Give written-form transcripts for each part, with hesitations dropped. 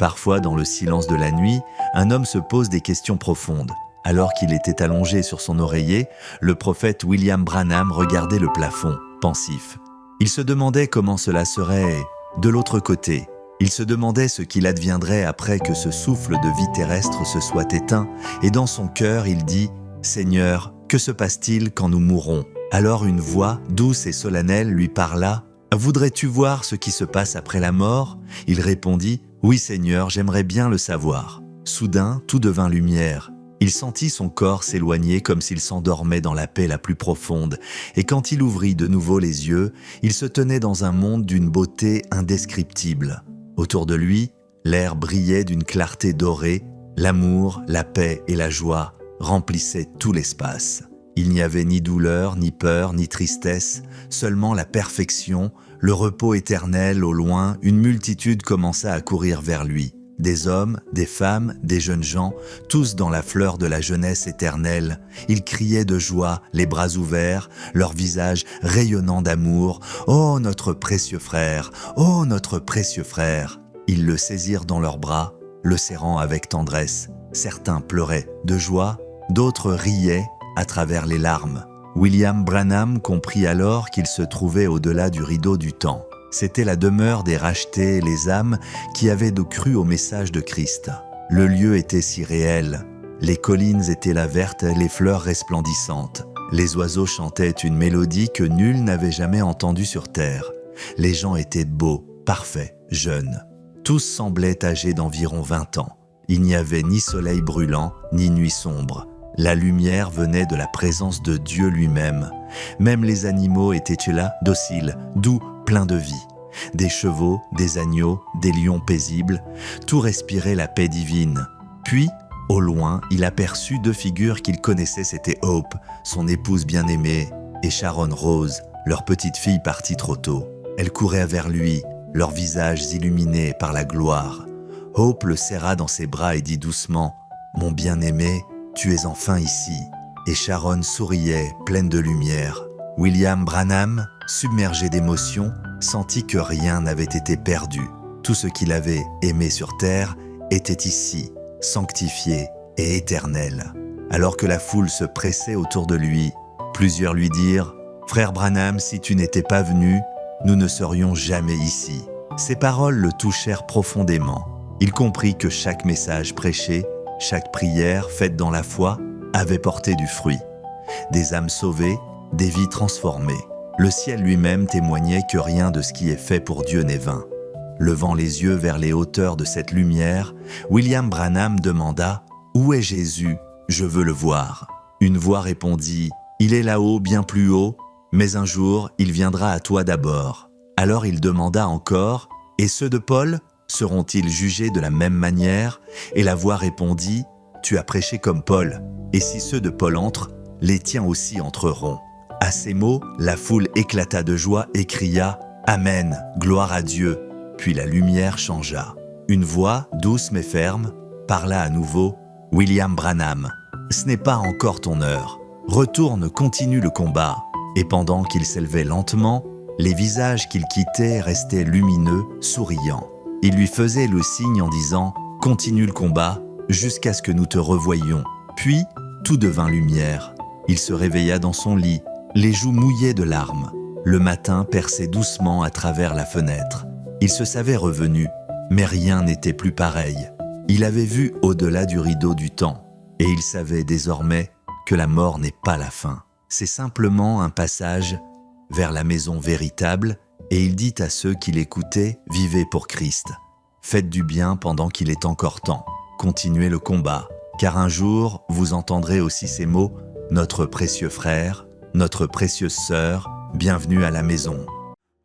Parfois, dans le silence de la nuit, un homme se pose des questions profondes. Alors qu'il était allongé sur son oreiller, le prophète William Branham regardait le plafond, pensif. Il se demandait comment cela serait de l'autre côté. Il se demandait ce qu'il adviendrait après que ce souffle de vie terrestre se soit éteint, et dans son cœur, il dit « Seigneur, que se passe-t-il quand nous mourrons ?» Alors une voix, douce et solennelle, lui parla « Voudrais-tu voir ce qui se passe après la mort ?» Il répondit « Oui, Seigneur, j'aimerais bien le savoir. » Soudain, tout devint lumière. Il sentit son corps s'éloigner comme s'il s'endormait dans la paix la plus profonde, et quand il ouvrit de nouveau les yeux, il se tenait dans un monde d'une beauté indescriptible. Autour de lui, l'air brillait d'une clarté dorée, l'amour, la paix et la joie remplissaient tout l'espace. Il n'y avait ni douleur, ni peur, ni tristesse, seulement la perfection, le repos éternel au loin. Une multitude commença à courir vers lui. Des hommes, des femmes, des jeunes gens, tous dans la fleur de la jeunesse éternelle. Ils criaient de joie, les bras ouverts, leurs visages rayonnants d'amour. « Oh, notre précieux frère! Oh, notre précieux frère !» Ils le saisirent dans leurs bras, le serrant avec tendresse. Certains pleuraient de joie, d'autres riaient à travers les larmes. William Branham comprit alors qu'il se trouvait au-delà du rideau du temps. C'était la demeure des rachetés, les âmes qui avaient cru au message de Christ. Le lieu était si réel. Les collines étaient là vertes, les fleurs resplendissantes. Les oiseaux chantaient une mélodie que nul n'avait jamais entendue sur terre. Les gens étaient beaux, parfaits, jeunes. Tous semblaient âgés d'environ 20 ans. Il n'y avait ni soleil brûlant, ni nuit sombre. La lumière venait de la présence de Dieu lui-même. Même les animaux étaient là, dociles, doux, pleins de vie. Des chevaux, des agneaux, des lions paisibles, tout respirait la paix divine. Puis, au loin, il aperçut 2 figures qu'il connaissait, c'était Hope, son épouse bien-aimée, et Sharon Rose, leur petite fille partie trop tôt. Elle courait vers lui, leurs visages illuminés par la gloire. Hope le serra dans ses bras et dit doucement « Mon bien-aimé, tu es enfin ici. » Et Sharon souriait, pleine de lumière. William Branham, submergé d'émotion, sentit que rien n'avait été perdu. Tout ce qu'il avait aimé sur terre était ici, sanctifié et éternel. Alors que la foule se pressait autour de lui, plusieurs lui dirent « Frère Branham, si tu n'étais pas venu, nous ne serions jamais ici. » Ces paroles le touchèrent profondément. Il comprit que chaque message prêché, chaque prière faite dans la foi, avait porté du fruit. Des âmes sauvées, des vies transformées. Le ciel lui-même témoignait que rien de ce qui est fait pour Dieu n'est vain. Levant les yeux vers les hauteurs de cette lumière, William Branham demanda « Où est Jésus? Je veux le voir. » Une voix répondit « Il est là-haut, bien plus haut, mais un jour, il viendra à toi d'abord. » Alors il demanda encore « Et ceux de Paul seront-ils jugés de la même manière ?» Et la voix répondit « Tu as prêché comme Paul, et si ceux de Paul entrent, les tiens aussi entreront. » À ces mots, la foule éclata de joie et cria « Amen, gloire à Dieu !» Puis la lumière changea. Une voix, douce mais ferme, parla à nouveau « William Branham, ce n'est pas encore ton heure. Retourne, continue le combat. » Et pendant qu'il s'élevait lentement, les visages qu'il quittait restaient lumineux, souriants. Il lui faisait le signe en disant « Continue le combat jusqu'à ce que nous te revoyions. » Puis, tout devint lumière. Il se réveilla dans son lit, les joues mouillées de larmes. Le matin perçait doucement à travers la fenêtre. Il se savait revenu, mais rien n'était plus pareil. Il avait vu au-delà du rideau du temps, et il savait désormais que la mort n'est pas la fin. C'est simplement un passage vers la maison véritable, et il dit à ceux qui l'écoutaient « Vivez pour Christ. Faites du bien pendant qu'il est encore temps. Continuez le combat, car un jour, vous entendrez aussi ces mots « Notre précieux frère, notre précieuse sœur, bienvenue à la maison. »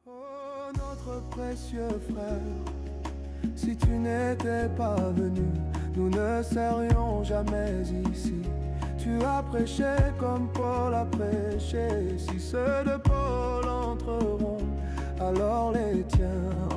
Oh, notre précieux frère, si tu n'étais pas venu, nous ne serions jamais ici. Tu as prêché comme Paul a prêché. Si ceux de Paul entreront, alors les tiens